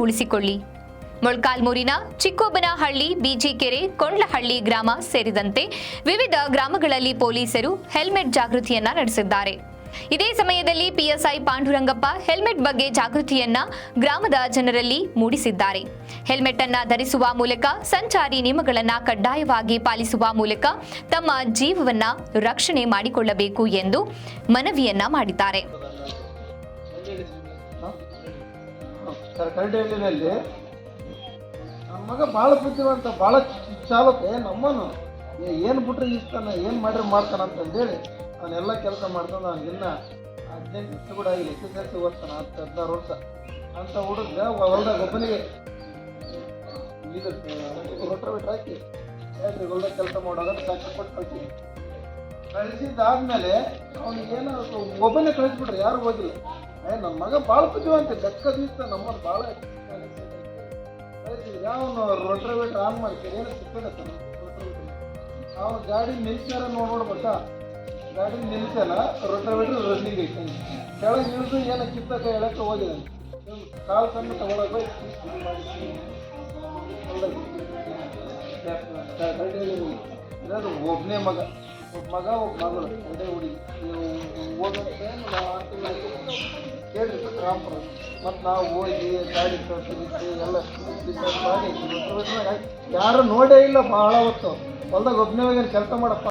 ಉಳಿಸಿಕೊಳ್ಳಿ. ಮೊಳಕಾಲ್ಮೂರಿನ ಚಿಕ್ಕೋಬನಹಳ್ಳಿ, ಬಿಜಿಕೆರೆ, ಕೊಂಡ್ಲಹಳ್ಳಿ ಗ್ರಾಮ ಸೇರಿದಂತೆ ವಿವಿಧ ಗ್ರಾಮಗಳಲ್ಲಿ ಪೊಲೀಸರು ಹೆಲ್ಮೆಟ್ ಜಾಗೃತಿಯನ್ನ ನಡೆಸಿದ್ದಾರೆ. ಇದೇ ಸಮಯದಲ್ಲಿ ಪಿಎಸ್ಐ ಪಾಂಡುರಂಗಪ್ಪ ಹೆಲ್ಮೆಟ್ ಬಗ್ಗೆ ಜಾಗೃತಿಯನ್ನ ಗ್ರಾಮದ ಜನರಲ್ಲಿ ಮೂಡಿಸಿದ್ದಾರೆ. ಹೆಲ್ಮೆಟ್ ಅನ್ನ ಧರಿಸುವ ಮೂಲಕ, ಸಂಚಾರಿ ನಿಯಮಗಳನ್ನು ಕಡ್ಡಾಯವಾಗಿ ಪಾಲಿಸುವ ಮೂಲಕ ತಮ್ಮ ಜೀವವನ್ನ ರಕ್ಷಣೆ ಮಾಡಿಕೊಳ್ಳಬೇಕು ಎಂದು ಮನವಿಯನ್ನ ಮಾಡಿದ್ದಾರೆ. ಮಗ ಭಾಳ ಬುದ್ಧಿವಂತ, ಭಾಳ ಚಾಲಕ. ನಮ್ಮನು ಏನು ಬಿಟ್ರೆ ಇಷ್ಟಾನ, ಏನು ಮಾಡ್ರೆ ಮಾಡ್ತಾನ ಅಂತಂದೇಳಿ ಅವನ್ನೆಲ್ಲ ಕೆಲಸ ಮಾಡ್ತಾನೆ. ಅವ್ನಿಗಿನ್ನ 18 ವರ್ಷ ಕೂಡ ಆಗಿಲ್ಲ, SSLC ಓದ್ತಾನೆ, 10-16 ವರ್ಷ ಅಂತ ಹುಡುಗ ಹೊಲ್ದಾಗ ಒಬ್ಬನಿಗೆ ಇದು ರೋಟೋವೇಟರ್ ಹಾಕಿ ಹೊಲ್ದಾಗ ಕೆಲಸ ಮಾಡೋವಾಗ ಕಷ್ಟಪಟ್ಟು ಕಳಿಸಿದ್ದಾದ್ಮೇಲೆ ಅವ್ನಿಗೇನು ಒಬ್ಬನೇ ಕಳಿಸ್ಬಿಟ್ರೆ ಯಾರು ಹೋಗಿಲ್ಲ. ನನ್ನ ಮಗ ಭಾಳ ಬುದ್ಧಿವಂತ, ಬೆಕ್ಕದಿಸ್ತ ನಮ್ಮನ್ನು ಭಾಳ ಅವನು ರೋಟೋವೇಟರ್ ಆನ್ ಮಾಡ್ತೀರಿ ಏನು ಸಿಕ್ಕಡತ್ತಾನ. ಅವನು ಗಾಡಿ ನಿಲ್ಸ್ಯಾರ ನೋಡ್ಬೇಕಾ, ಗಾಡಿ ನಿಲ್ಸಲ್ಲ, ರೋಟೋವೇಟರ್ ರನ್ನಿಂಗ್ ಐತೆ. ಕೆಳಗೆ ಇಳಿದು ಏನೋ ಕಿತ್ತಕ ಹೇಳಕ್ಕೆ ಹೋಗಿದೆ, ಕಾಲು ಸಣ್ಣ ತಗೊಳಕ್ಕೆ ಇರೋದು ಒಬ್ಬನೇ ಮಗ, ಒಬ್ಬ ಮಗಳು, ಒಂದೇ ಹುಡುಗಿ ಹೋಗುತ್ತೆ. ನಾವು 6 ತಿಂಗಳು ಕೇಳಿರಿ ರಾಮಪುರ, ಮತ್ತು ನಾವು ಹೋಗಿ ಗಾಡಿ ಕಳಿಸಿ ಎಲ್ಲ ಡಿಸೈಡ್ ಮಾಡಿ ಯಾರು ನೋಡೇ ಇಲ್ಲ. ಭಾಳ ಹೊತ್ತು ಹೊಲ್ದಾಗ ಒಬ್ಬನೇ ಹೋಗಿ ಕೆಲಸ ಮಾಡಪ್ಪ.